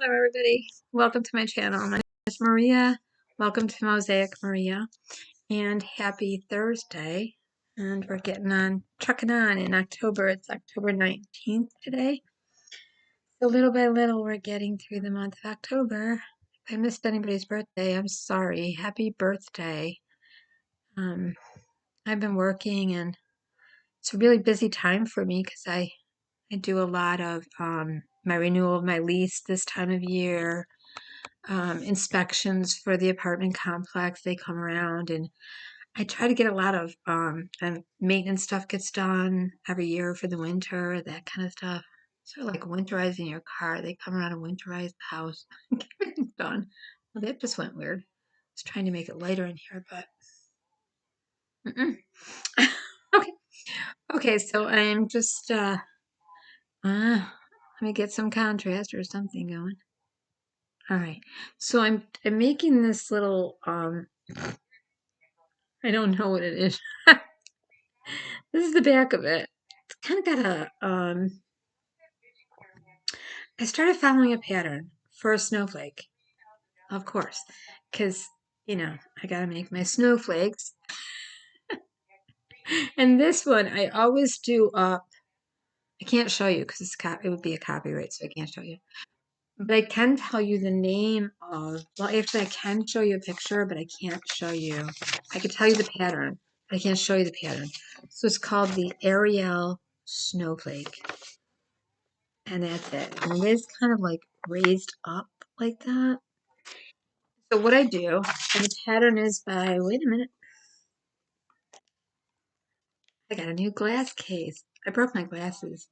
Hello, everybody. Welcome to my channel. My name is Maria. Welcome to Mosaic Maria, and happy Thursday. And we're trucking on in October. It's October 19th today. So little by little, we're getting through the month of October. If I missed anybody's birthday, I'm sorry. Happy birthday. I've been working, and it's a really busy time for me because I do a lot of my renewal of my lease this time of year. Inspections for the apartment complex. They come around, and I try to get a lot of and maintenance stuff gets done every year for the winter, that kind of stuff. Sort of like winterizing your car. They come around and winterize the house. Get everything done. Well, that just went weird. I was trying to make it lighter in here, but okay. Okay, so I'm just let me get some contrast or something going. All right. So I'm making this little I don't know what it is. This is the back of it. It's kind of got I started following a pattern for a snowflake, of course, because, I gotta make my snowflakes. And this one, I always do up, I can't show you because it would be a copyright, so I can't show you. But I can tell you the name of, well, actually, I can show you a picture, but I can't show you. I can tell you the pattern, but I can't show you the pattern. So it's called the Ariel Snowflake. And that's it. And it is kind of like raised up like that. So what I do, and the pattern is by, wait a minute, I got a new glass case. I broke my glasses.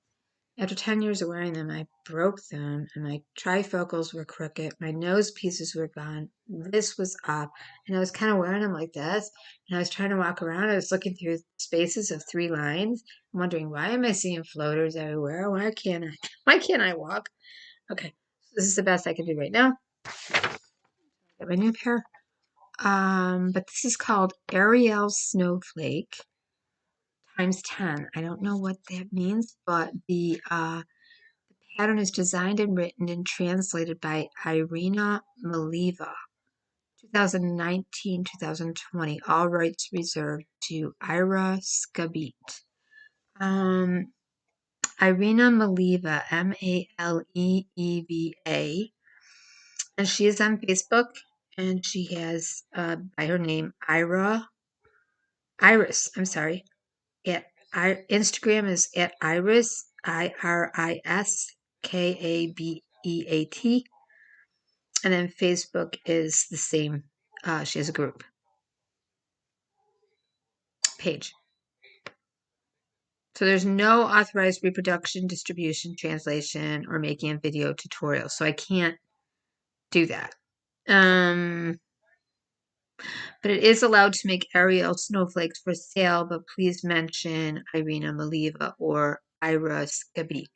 After 10 years of wearing them, I broke them, and my trifocals were crooked. My nose pieces were gone. This was up, and I was kind of wearing them like this, and I was trying to walk around. I was looking through spaces of 3 lines, wondering, why am I seeing floaters everywhere? Why can't I? Why can't I walk? Okay, so this is the best I can do right now. Get my new pair. But this is called Ariel Snowflake times 10. I don't know what that means, but the pattern is designed and written and translated by Irina Maleeva, 2019-2020. All rights reserved to Ira Skabit. Irina Maleeva, Maleeva, and she is on Facebook, and she has by her name Iris. I'm sorry. Instagram is at Iris, IRISKABEAT, and then Facebook is the same. She has a group page. So there's no authorized reproduction, distribution, translation, or making a video tutorial. So I can't do that. But it is allowed to make Ariel snowflakes for sale, but please mention Irina Maleeva or Ira Skabit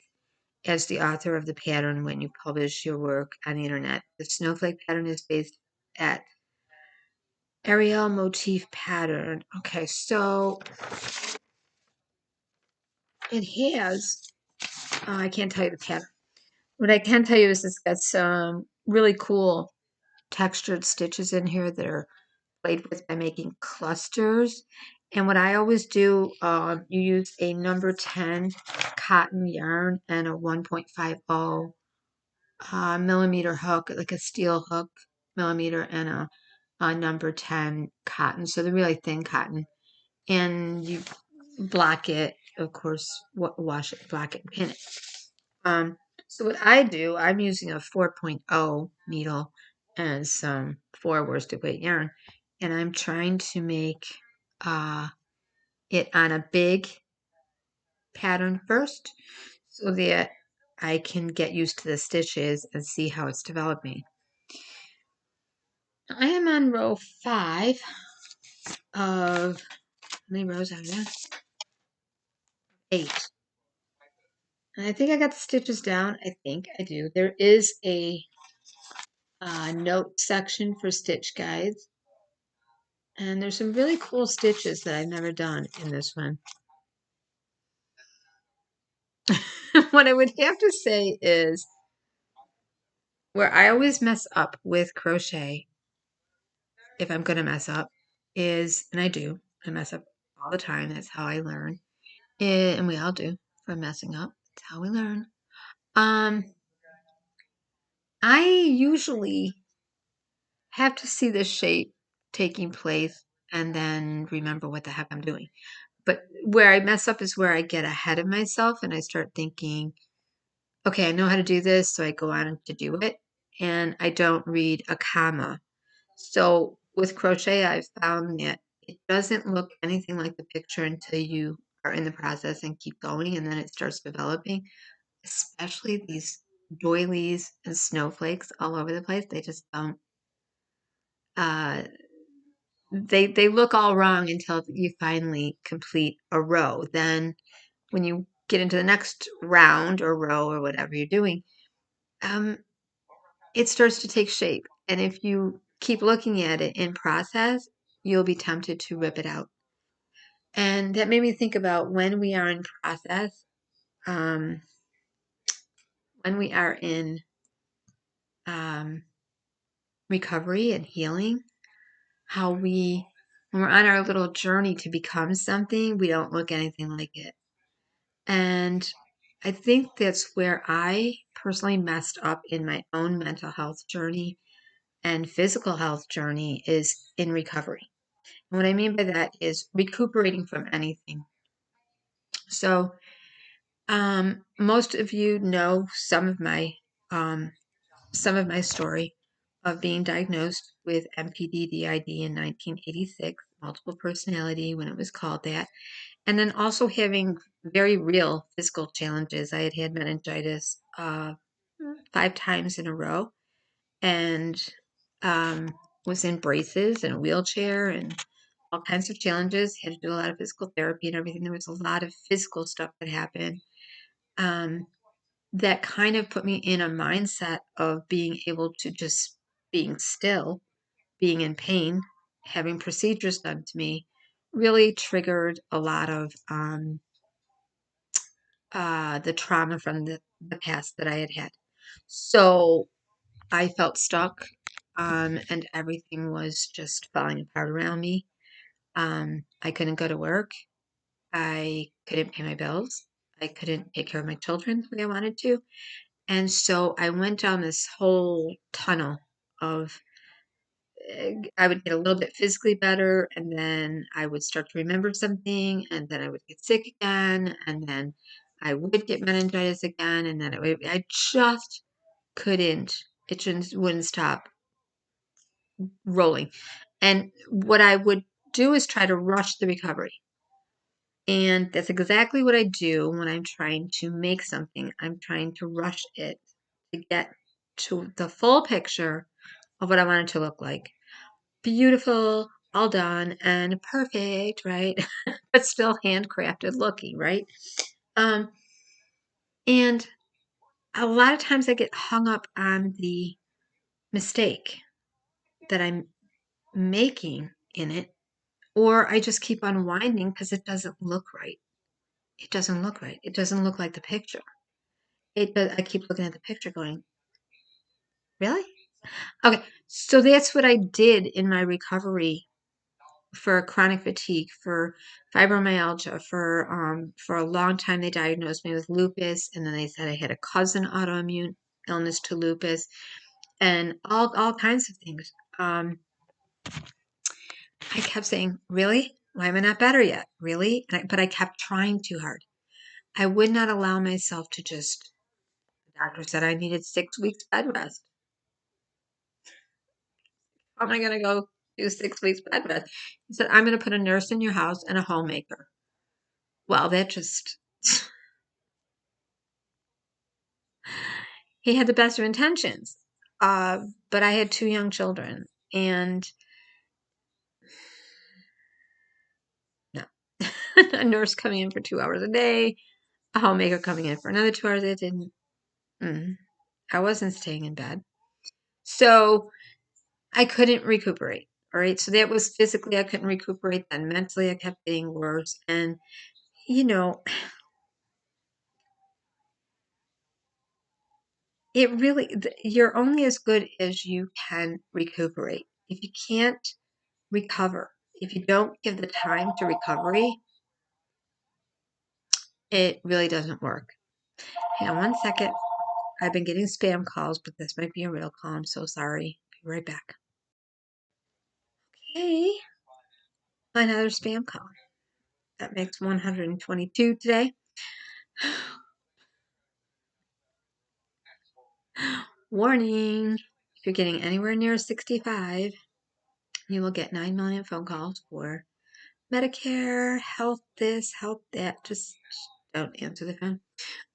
as the author of the pattern when you publish your work on the internet. The snowflake pattern is based at Ariel Motif pattern. Okay, so it has, I can't tell you the pattern. What I can tell you is it's got some really cool textured stitches in here that are played with by making clusters. And what I always do, you use a number 10 cotton yarn and a 1.50 millimeter hook, like a steel hook millimeter, and a number 10 cotton. So they're really thin cotton. And you block it, of course, wash it, block it, pin it. So what I do, I'm using a 4.0 needle and some 4 worsted weight yarn, and I'm trying to make it on a big pattern first so that I can get used to the stitches and see how it's developing. I am on row 5 of, how many rows are there? 8. And I think I got the stitches down. I think I do. There is a note section for stitch guides. And there's some really cool stitches that I've never done in this one. What I would have to say is where I always mess up with crochet, if I'm going to mess up, is, and I do, I mess up all the time. That's how I learn. And we all do from messing up. That's how we learn. Um, I usually have to see the shape taking place and then remember what the heck I'm doing. But where I mess up is where I get ahead of myself and I start thinking, okay, I know how to do this, so I go on to do it, and I don't read a comma. So with crochet, I've found that it doesn't look anything like the picture until you are in the process and keep going, and then it starts developing, especially these doilies and snowflakes all over the place. They just don't, uh, they look all wrong until you finally complete a row. Then when you get into the next round or row or whatever you're doing, um, it starts to take shape. And if you keep looking at it in process, you'll be tempted to rip it out. And that made me think about when we are in process, um, when we are in um, recovery and healing, how when we're on our little journey to become something, we don't look anything like it. And I think that's where I personally messed up in my own mental health journey and physical health journey is in recovery. And what I mean by that is recuperating from anything. So, most of you know some of my story of being diagnosed with MPD-DID in 1986, multiple personality when it was called that, and then also having very real physical challenges. I had had meningitis 5 times in a row, and um, was in braces and a wheelchair and all kinds of challenges. Had to do a lot of physical therapy and everything. There was a lot of physical stuff that happened um, that kind of put me in a mindset of being able to just being still, being in pain, having procedures done to me, really triggered a lot of the trauma from the past that I had had. So I felt stuck, and everything was just falling apart around me. I couldn't go to work. I couldn't pay my bills. I couldn't take care of my children the way I wanted to. And so I went down this whole tunnel of, I would get a little bit physically better, and then I would start to remember something, and then I would get sick again, and then I would get meningitis again, and then I just couldn't, it just wouldn't stop rolling. And what I would do is try to rush the recovery. And that's exactly what I do when I'm trying to make something. I'm trying to rush it to get to the full picture of what I want it to look like. Beautiful, all done, and perfect, right? But still handcrafted looking, right? Um, and a lot of times I get hung up on the mistake that I'm making in it, or I just keep unwinding because it doesn't look right. It doesn't look right. It doesn't look like the picture. It does, I keep looking at the picture going, really? Okay, so that's what I did in my recovery for chronic fatigue, for fibromyalgia, for a long time they diagnosed me with lupus, and then they said I had a cousin autoimmune illness to lupus, and all kinds of things. I kept saying, really? Why am I not better yet? Really? But I kept trying too hard. I would not allow myself to just, the doctor said I needed 6 weeks bed rest. How am I going to go do 6 weeks bed rest? He said, I'm going to put a nurse in your house and a homemaker. Well, that just, he had the best of intentions. But I had 2 young children, and no, a nurse coming in for 2 hours a day, a homemaker coming in for another 2 hours. It didn't. I wasn't staying in bed, so I couldn't recuperate. All right, so that was physically I couldn't recuperate. Then mentally, I kept getting worse, and you know, it really, you're only as good as you can recuperate. If you can't recover, if you don't give the time to recovery, it really doesn't work. Hang on one second. I've been getting spam calls, but this might be a real call. I'm so sorry. Be right back. Okay, another spam call. That makes 122 today. Warning, if you're getting anywhere near 65, you will get 9 million phone calls for Medicare, health this, health that. Just don't answer the phone.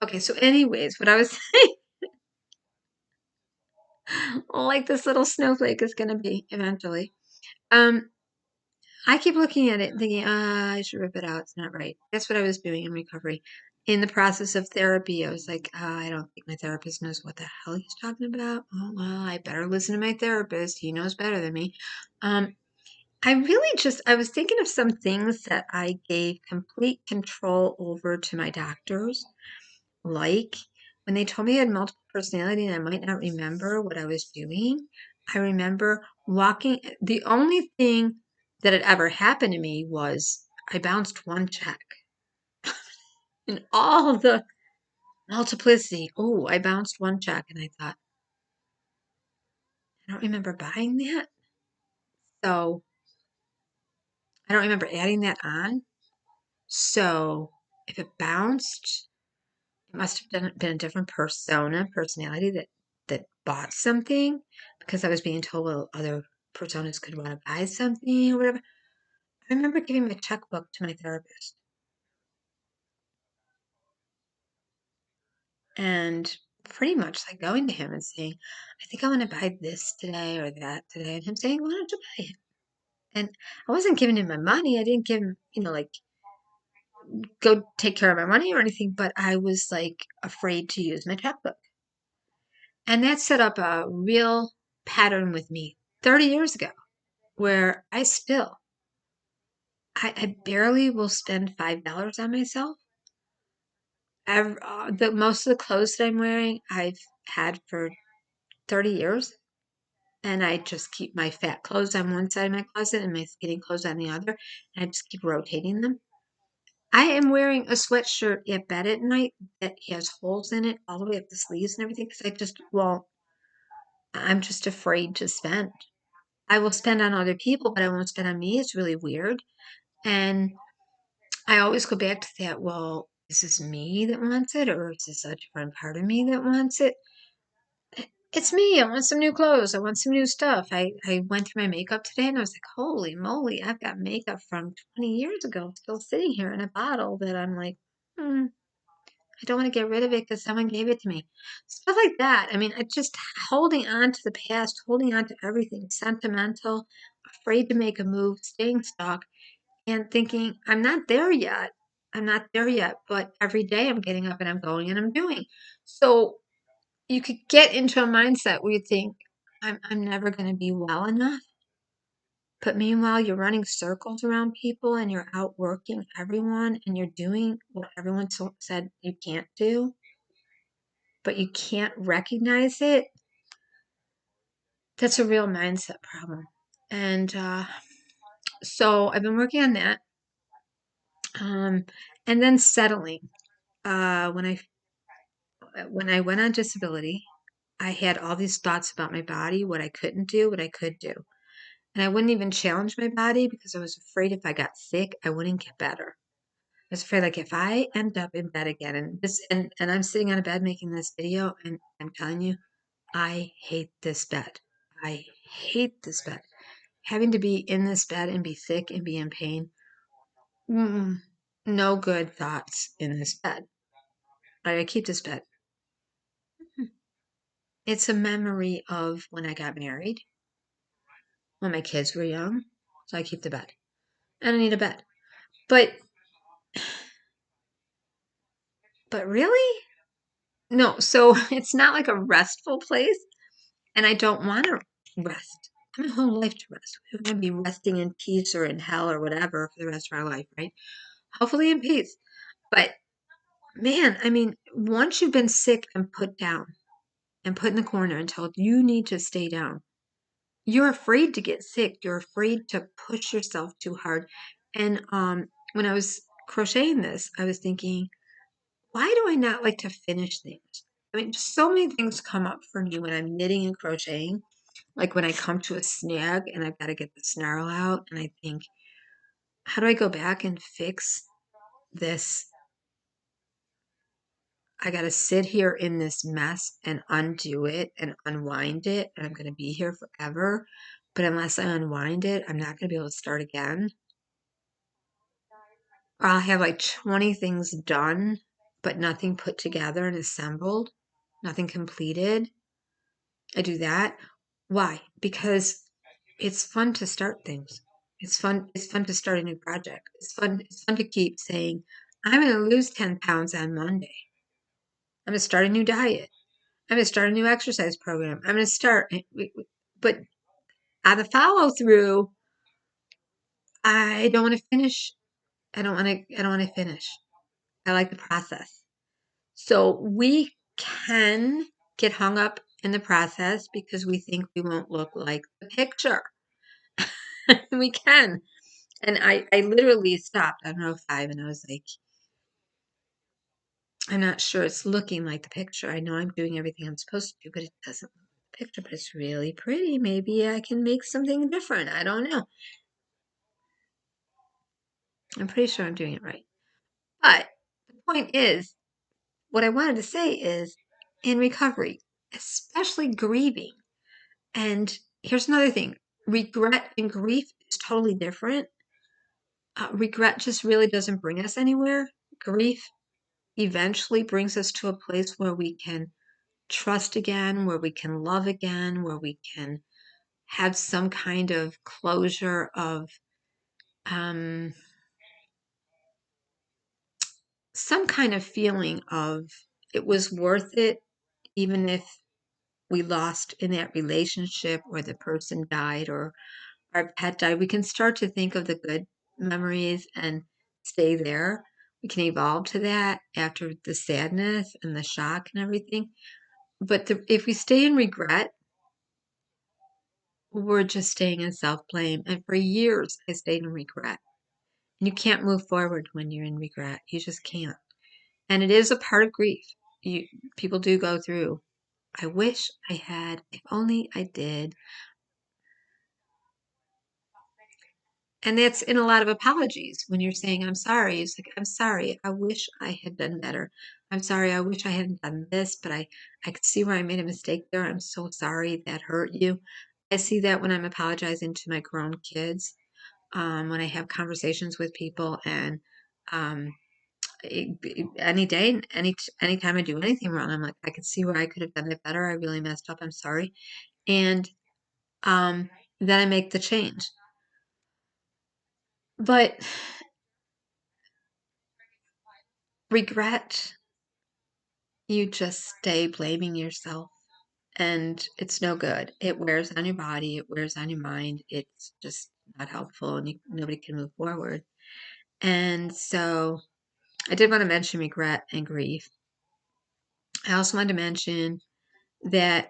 Okay, so anyways, what I was saying, like this little snowflake is going to be eventually. I keep looking at it and thinking, I should rip it out. It's not right. That's what I was doing in recovery. In the process of therapy, I was like, I don't think my therapist knows what the hell he's talking about. Oh, well, I better listen to my therapist. He knows better than me. I really I was thinking of some things that I gave complete control over to my doctors. Like when they told me I had multiple personality and I might not remember what I was doing, I remember walking. The only thing that had ever happened to me was I bounced one check in all the multiplicity. Oh, I bounced one check and I thought, I don't remember buying that. So I don't remember adding that on. So if it bounced, it must have been a different personality that bought something because I was being told well, other personas could want to buy something or whatever. I remember giving my checkbook to my therapist and pretty much like going to him and saying, I think I want to buy this today or that today. And him saying, why don't you buy it? And I wasn't giving him my money. I didn't give him, like go take care of my money or anything, but I was like afraid to use my checkbook. And that set up a real pattern with me 30 years ago where I barely will spend $5 on myself. Most of the clothes that I'm wearing, I've had for 30 years. And I just keep my fat clothes on one side of my closet and my skinny clothes on the other. And I just keep rotating them. I am wearing a sweatshirt at bed at night that has holes in it all the way up the sleeves and everything because I'm just afraid to spend. I will spend on other people, but I won't spend on me. It's really weird. And I always go back to that, well, is this me that wants it or is this a different part of me that wants it? It's me. I want some new clothes. I want some new stuff. I went through my makeup today and I was like, holy moly, I've got makeup from 20 years ago still sitting here in a bottle that I'm like, I don't want to get rid of it because someone gave it to me. Stuff like that. I mean, I just holding on to the past, holding on to everything, sentimental, afraid to make a move, staying stuck, and thinking, I'm not there yet. I'm not there yet. But every day I'm getting up and I'm going and I'm doing. So you could get into a mindset where you think, I'm never going to be well enough. But meanwhile, you're running circles around people and you're outworking everyone and you're doing what everyone said you can't do, but you can't recognize it. That's a real mindset problem. And so I've been working on that. And then settling. When I went on disability, I had all these thoughts about my body, what I couldn't do, what I could do. And I wouldn't even challenge my body because I was afraid if I got sick, I wouldn't get better. I was afraid like if I end up in bed again and I'm sitting on a bed making this video and I'm telling you, I hate this bed. I hate this bed. Having to be in this bed and be sick and be in pain. No good thoughts in this bed. I keep this bed. It's a memory of when I got married, when my kids were young. So I keep the bed. And I need a bed. But really? No, so it's not like a restful place. And I don't want to rest. I have my whole life to rest. We're going to be resting in peace or in hell or whatever for the rest of our life, right? Hopefully in peace. But man, I mean, once you've been sick and put down and put in the corner and told you need to stay down. You're afraid to get sick. You're afraid to push yourself too hard. And when I was crocheting this, I was thinking, why do I not like to finish things? I mean, so many things come up for me when I'm knitting and crocheting. Like when I come to a snag and I've got to get the snarl out, and I think, how do I go back and fix this? I got to sit here in this mess and undo it and unwind it, and I'm going to be here forever. But unless I unwind it, I'm not going to be able to start again. Or I'll have like 20 things done, but nothing put together and assembled, nothing completed. I do that. Why? Because it's fun to start things. It's fun. It's fun to start a new project. It's fun. It's fun to keep saying, I'm going to lose 10 pounds on Monday. I'm going to start a new diet. I'm going to start a new exercise program. I'm going to start. But on the follow through, I don't want to finish. I don't want to finish. I like the process. So we can get hung up in the process because we think we won't look like the picture. We can. And I literally stopped on row 5 and I was like, I'm not sure it's looking like the picture. I know I'm doing everything I'm supposed to do, but it doesn't look like the picture, but it's really pretty. Maybe I can make something different. I don't know. I'm pretty sure I'm doing it right. But the point is, what I wanted to say is in recovery, especially grieving. And here's another thing, regret and grief is totally different. Regret just really doesn't bring us anywhere. Grief eventually brings us to a place where we can trust again, where we can love again, where we can have some kind of closure of um, some kind of feeling of it was worth it, even if we lost in that relationship or the person died or our pet died. We can start to think of the good memories and stay there. We can evolve to that after the sadness and the shock and everything. But if we stay in regret, we're just staying in self-blame. And for years, I stayed in regret. And you can't move forward when you're in regret. You just can't. And it is a part of grief. People do go through. I wish I had, if only I did. And that's in a lot of apologies when you're saying, I'm sorry. It's like, I'm sorry. I wish I had done better. I'm sorry. I wish I hadn't done this, but I could see where I made a mistake there. I'm so sorry that hurt you. I see that when I'm apologizing to my grown kids, when I have conversations with people, and um, any day, anytime I do anything wrong, I'm like, I could see where I could have done it better. I really messed up. I'm sorry. And um, then I make the change. But regret, you just stay blaming yourself, and it's no good. It wears on your body, it wears on your mind. It's just not helpful, and nobody can move forward. And so I did want to mention regret and grief. I also wanted to mention that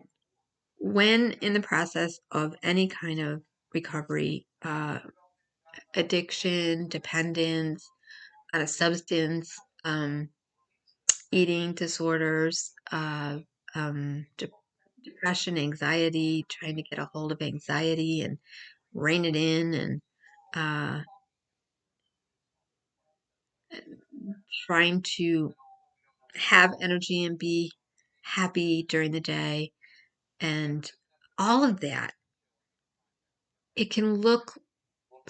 when in the process of any kind of recovery, addiction, dependence on a substance, eating disorders, depression, anxiety, trying to get a hold of anxiety and rein it in, and uh, trying to have energy and be happy during the day, and all of that, it can look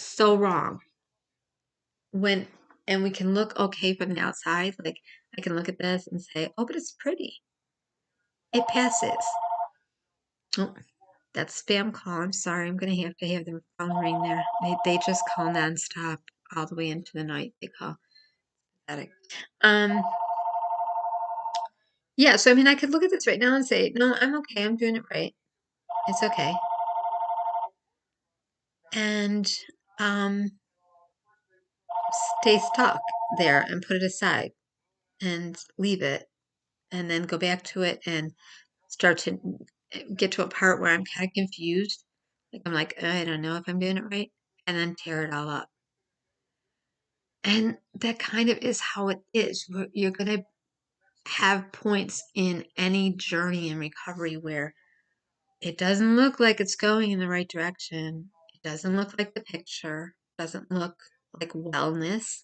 so wrong when, and we can look okay from the outside. Like I can look at this and say, oh, but it's pretty. It passes. Oh, that's spam call. I'm sorry. I'm going to have their phone ring there. They just call nonstop all the way into the night. They call. Pathetic. Um, yeah, so I mean, I could look at this right now and say, no, I'm okay. I'm doing it right. It's okay. And um, stay stuck there and put it aside and leave it, and then go back to it and start to get to a part where I'm kind of confused. Like I'm like, I don't know if I'm doing it right, and then tear it all up. And that kind of is how it is. You're going to have points in any journey in recovery where it doesn't look like it's going in the right direction. It doesn't look like the picture. It doesn't look like wellness.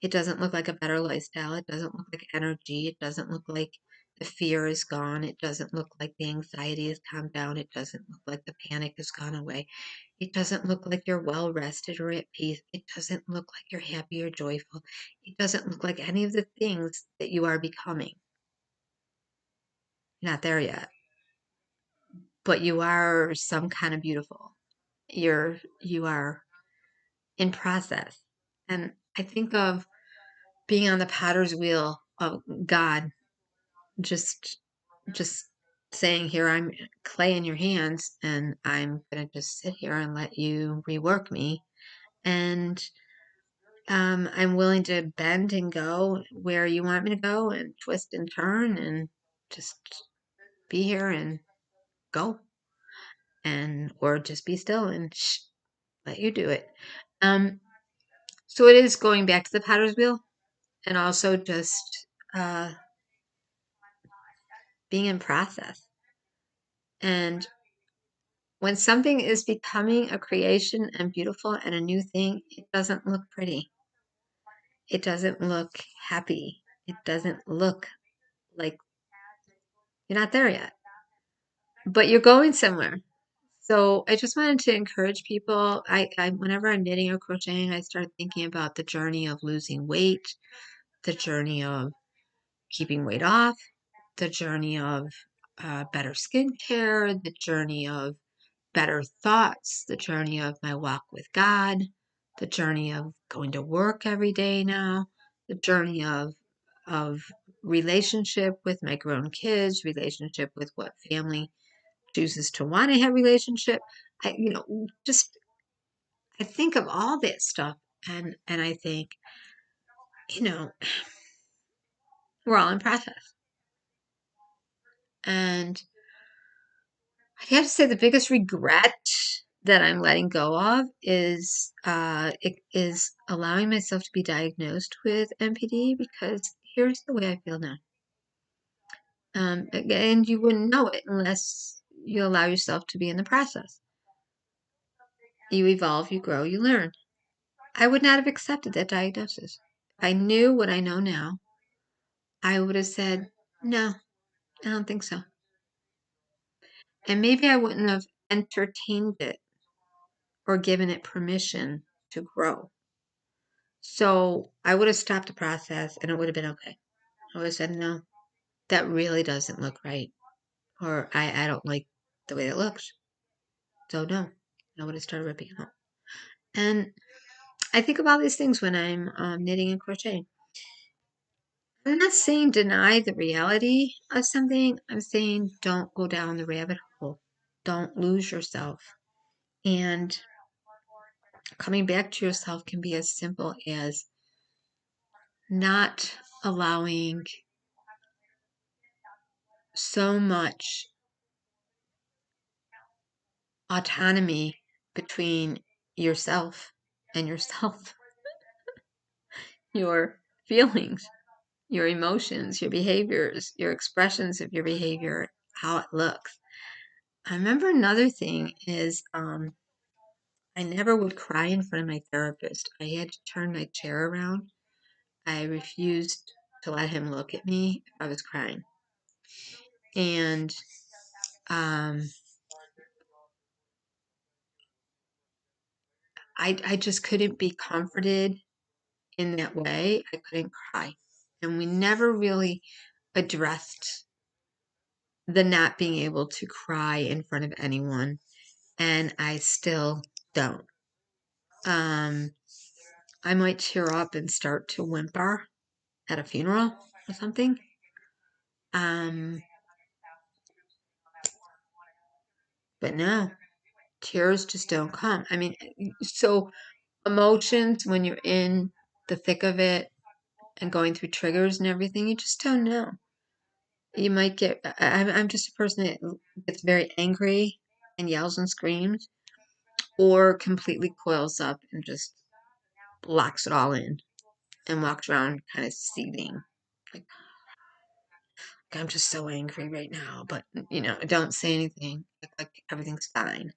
It doesn't look like a better lifestyle. It doesn't look like energy. It doesn't look like the fear is gone. It doesn't look like the anxiety has calmed down. It doesn't look like the panic has gone away. It doesn't look like you're well rested or at peace. It doesn't look like you're happy or joyful. It doesn't look like any of the things that you are becoming. You're not there yet, but you are some kind of beautiful. You are in process. And I think of being on the potter's wheel of God, just just saying, here, I'm clay in your hands, and I'm gonna just sit here and let you rework me. And I'm willing to bend and go where you want me to go, and twist and turn, and just be here and go, and or just be still and let you do it. Um, so it is going back to the potter's wheel, and also just being in process. And when something is becoming a creation and beautiful and a new thing, it doesn't look pretty. It doesn't look happy. It doesn't look like you're not there yet, but you're going somewhere. So I just wanted to encourage people. Whenever I'm knitting or crocheting, I start thinking about the journey of losing weight, the journey of keeping weight off, the journey of better skincare, the journey of better thoughts, the journey of my walk with God, the journey of going to work every day now, the journey of relationship with my grown kids, relationship with what family chooses to want to have relationship. Just I think of all that stuff, and I think, you know, we're all in process. And I have to say the biggest regret that I'm letting go of is allowing myself to be diagnosed with MPD, because here's the way I feel now. And you wouldn't know it unless you allow yourself to be in the process. You evolve, you grow, you learn. I would not have accepted that diagnosis. If I knew what I know now, I would have said, no, I don't think so. And maybe I wouldn't have entertained it or given it permission to grow. So I would have stopped the process and it would have been okay. I would have said, no, that really doesn't look right. Or I don't like the way it looks. So no, I would have started ripping out. And I think of all these things when I'm knitting and crocheting. I'm not saying deny the reality of something. I'm saying don't go down the rabbit hole. Don't lose yourself. And coming back to yourself can be as simple as not allowing so much autonomy between yourself and yourself, your feelings, your emotions, your behaviors, your expressions of your behavior, how it looks. I remember another thing is I never would cry in front of my therapist. I had to turn my chair around. I refused to let him look at me if I was crying. And I just couldn't be comforted in that way. I couldn't cry. And we never really addressed the not being able to cry in front of anyone. And I still don't. I might tear up and start to whimper at a funeral or something. But no, tears just don't come. I mean, so emotions, when you're in the thick of it and going through triggers and everything, you just don't know. you might get, I'm just a person that gets very angry and yells and screams, or completely coils up and just locks it all in and walks around kind of seething. Like, I'm just so angry right now, but don't say anything. Like everything's fine.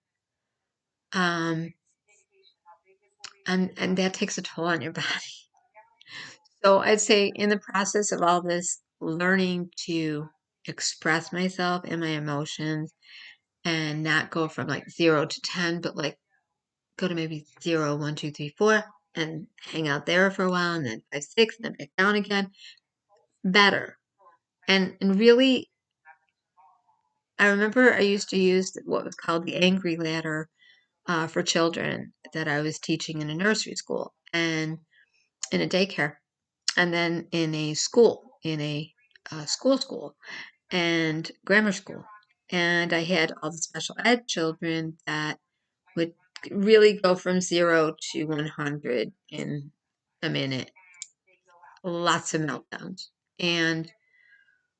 Um, and that takes a toll on your body. So I'd say in the process of all this, learning to express myself and my emotions and not go from like 0 to 10, but like go to maybe 0, 1, 2, 3, 4, and hang out there for a while, and then 5, 6, and then back down again. Better. And really, I remember I used to use what was called the angry ladder for children that I was teaching in a nursery school and in a daycare, and then in a school, in a school, and grammar school. And I had all the special ed children that would really go from 0 to 100 in a minute. Lots of meltdowns. And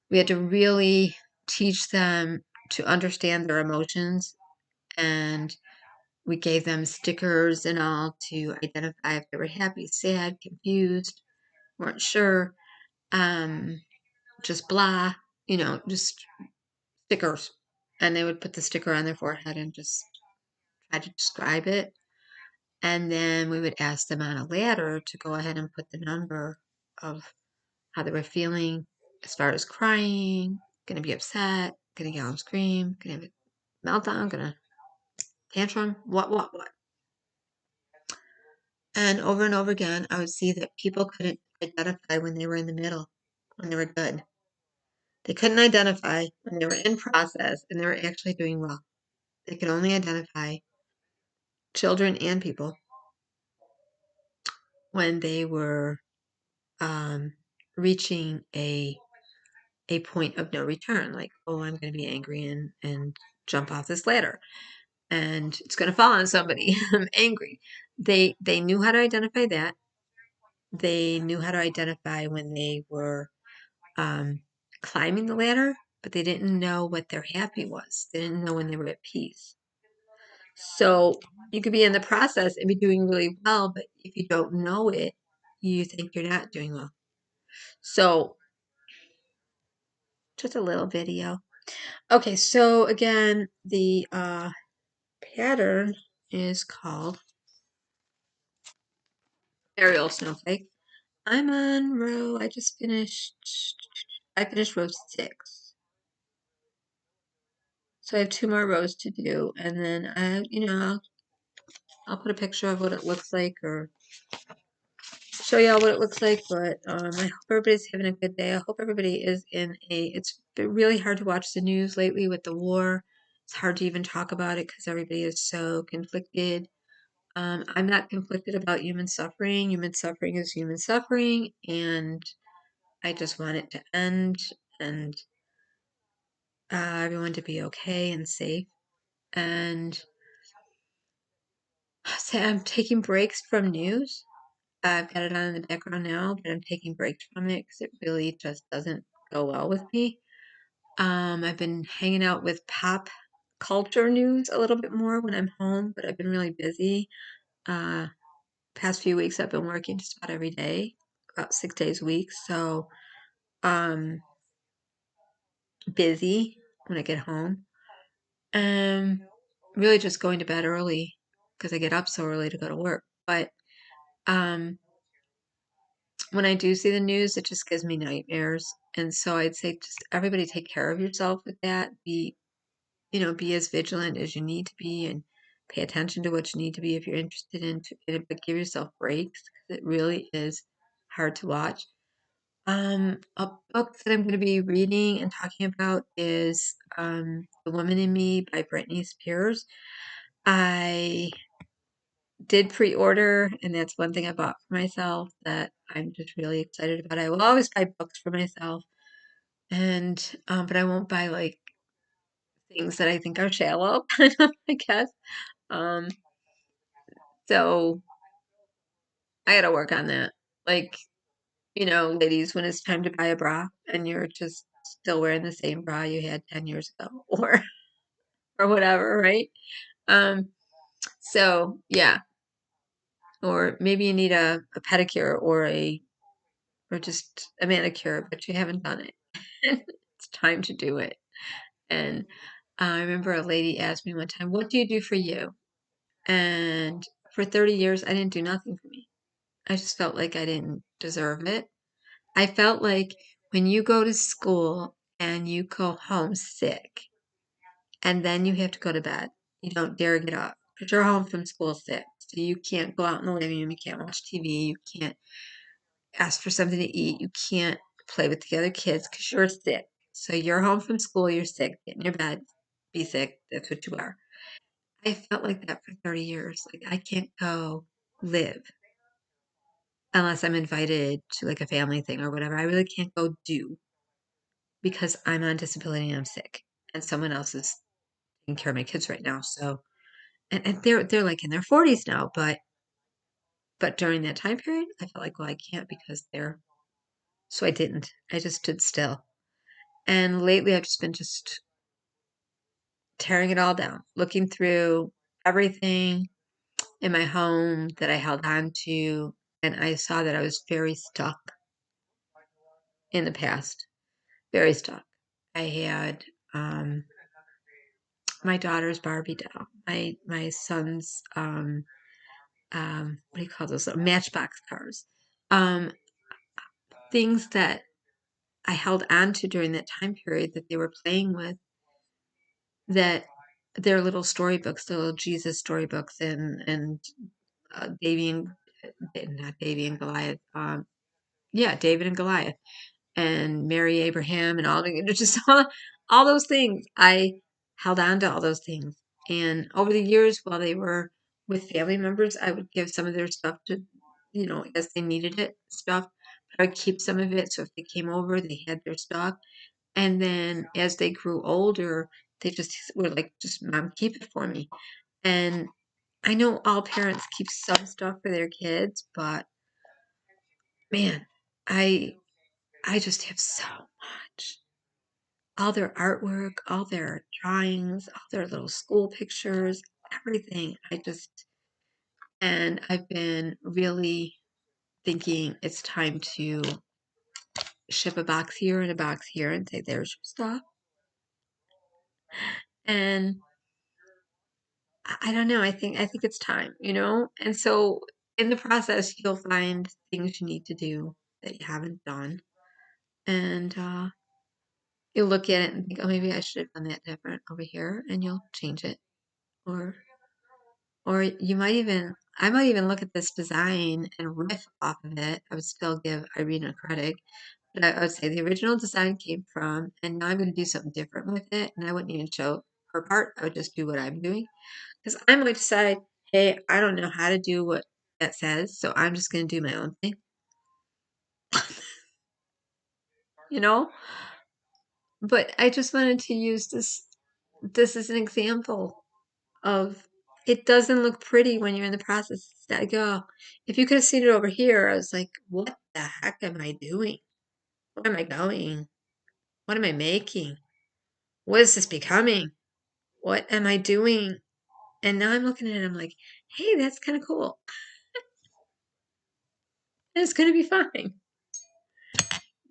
we had to really teach them to understand their emotions. And we gave them stickers and all to identify if they were happy, sad, confused, weren't sure, just blah, just stickers. And they would put the sticker on their forehead and just try to describe it. And then we would ask them on a ladder to go ahead and put the number of how they were feeling as far as crying, gonna be upset, gonna yell and scream, gonna have a meltdown, gonna tantrum, what. And over again, I would see that people couldn't identify when they were in the middle, when they were good. They couldn't identify when they were in process and they were actually doing well. They could only identify children and people when they were reaching a point of no return, like, oh, I'm going to be angry and jump off this ladder, and it's going to fall on somebody. I'm angry. They knew how to identify that. They knew how to identify when they were climbing the ladder, but they didn't know what their happy was. They didn't know when they were at peace. So you could be in the process and be doing really well, but if you don't know it, you think you're not doing well. So just a little video. Okay, so again, the pattern is called Ariel Snowflake. I'm on row, I finished row 6. So I have 2 more rows to do, and then I'll put a picture of what it looks like or show y'all what it looks like, but I hope everybody's having a good day. I hope everybody is it's been really hard to watch the news lately with the war. It's hard to even talk about it because everybody is so conflicted. I'm not conflicted about human suffering. Human suffering is human suffering, and I just want it to end and everyone to be okay and safe. And so I'm taking breaks from news. I've got it on in the background now, but I'm taking breaks from it because it really just doesn't go well with me. I've been hanging out with pop culture news a little bit more when I'm home, but I've been really busy. Past few weeks I've been working just about every day, about 6 days a week. So busy when I get home. Really just going to bed early because I get up so early to go to work. But um, when I do see the news, it just gives me nightmares. And so I'd say just everybody take care of yourself with that. Be as vigilant as you need to be and pay attention to what you need to be if you're interested in it, but give yourself breaks because it really is hard to watch. A book that I'm going to be reading and talking about is The Woman in Me by Britney Spears. I did pre-order, and that's one thing I bought for myself that I'm just really excited about. I will always buy books for myself, and but I won't buy like things that I think are shallow, kind of, I guess. Um, so I got to work on that. Like, ladies, when it's time to buy a bra and you're just still wearing the same bra you had 10 years ago or whatever, right? Um, so yeah, or maybe you need a pedicure or just a manicure, but you haven't done it. It's time to do it. And I remember a lady asked me one time, "What do you do for you?" And for 30 years, I didn't do nothing for me. I just felt like I didn't deserve it. I felt like when you go to school and you go home sick and then you have to go to bed, you don't dare get up because you're home from school sick. So you can't go out in the living room, you can't watch TV, you can't ask for something to eat, you can't play with the other kids because you're sick. So you're home from school, you're sick, get in your bed, be sick, that's what you are. I felt like that for 30 years. Like I can't go live unless I'm invited to like a family thing or whatever. I really can't go do because I'm on disability and I'm sick and someone else is taking care of my kids right now. So and they're like in their 40s now, but during that time period, I felt like, well, I can't because they're so I didn't. I just stood still. And lately I've just been just tearing it all down, looking through everything in my home that I held on to, and I saw that I was very stuck in the past, very stuck. I had my daughter's Barbie doll, my son's what do you call those Matchbox cars, um, things that I held on to during that time period that they were playing with, that they're little storybooks, the little Jesus storybooks, and Davy and not Davy and Goliath, yeah, David and Goliath and Mary Abraham and all the just all those things. I held on to all those things. And over the years while they were with family members, I would give some of their stuff to, as they needed it, stuff. But I would keep some of it so if they came over, they had their stuff. And then as they grew older, they just were like, just mom, keep it for me. And I know all parents keep some stuff for their kids, but man, I I just have so much. All their artwork, all their drawings, all their little school pictures, everything. And I've been really thinking it's time to ship a box here and a box here and say, there's your stuff. And I don't know. I think it's time, And so in the process, you'll find things you need to do that you haven't done. And you'll look at it and think, oh, maybe I should have done that different over here, and you'll change it. Or I might even look at this design and riff off of it. I would still give Irina credit, but I would say the original design came from, and now I'm going to do something different with it. And I wouldn't even show her part. I would just do what I'm doing because I might decide, hey, I don't know how to do what that says, so I'm just going to do my own thing. you know. But I just wanted to use this as an example of it doesn't look pretty when you're in the process. It's like, oh, if you could have seen it over here, I was like, what the heck am I doing? Where am I going? What am I making? What is this becoming? What am I doing? And now I'm looking at it, I'm like, hey, that's kind of cool. And it's going to be fine.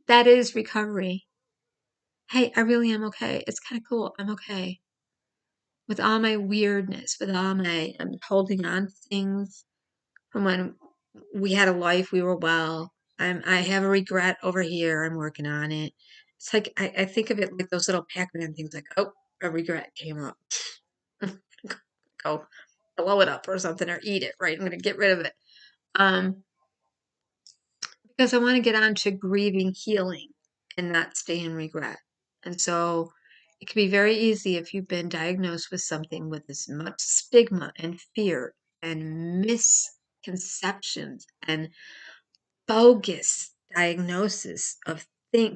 That is recovery. Hey, I really am okay. It's kind of cool. I'm okay. With all my weirdness, with all I'm holding on to things from when we had a life, we were well. I have a regret over here. I'm working on it. It's like I think of it like those little Pac-Man things, like, oh, a regret came up. Go blow it up or something, or eat it. Right, I'm going to get rid of it. Because I want to get on to grieving, healing, and not stay in regret. And so it can be very easy if you've been diagnosed with something with as much stigma and fear and misconceptions and bogus diagnosis of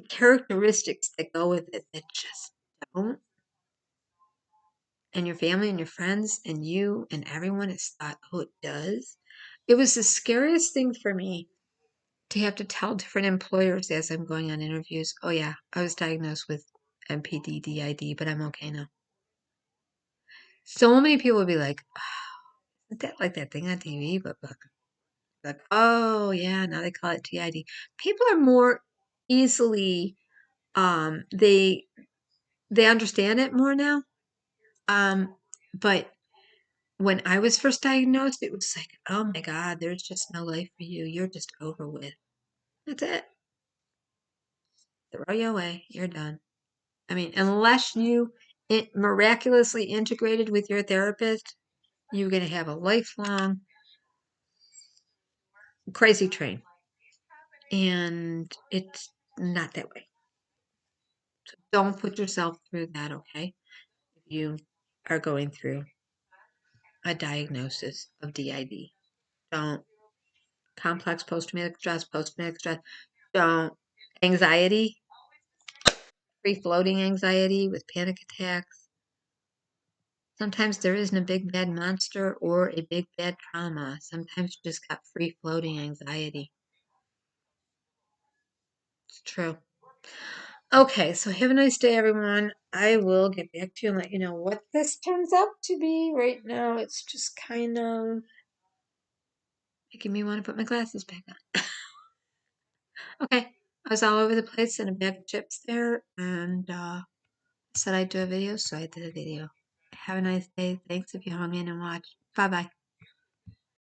characteristics that go with it that just don't. And your family and your friends and you and everyone has thought, oh, it does. It was the scariest thing for me Do you have to tell different employers as I'm going on interviews? Oh yeah, I was diagnosed with MPD, DID, but I'm okay now. So many people would be like, "Isn't that like that thing on TV?" But like, oh yeah, now they call it TID. People are more easily, they understand it more now. Um, but when I was first diagnosed, it was like, oh my God, there's just no life for you. You're just over with. That's it. Throw you away. You're done. I mean, unless you miraculously integrated with your therapist, you're going to have a lifelong crazy train. And it's not that way. So don't put yourself through that, okay? If you are going through a diagnosis of DID, don't. Complex post traumatic stress, don't. Anxiety, free floating anxiety with panic attacks. Sometimes there isn't a big bad monster or a big bad trauma. Sometimes you just got free floating anxiety. It's true. Okay, so have a nice day, everyone. I will get back to you and let you know what this turns out to be. Right now, it's just kind of making me want to put my glasses back on. Okay, I was all over the place in a bag of chips there, and said I'd do a video, so I did a video. Have a nice day. Thanks if you hung in and watched. Bye bye.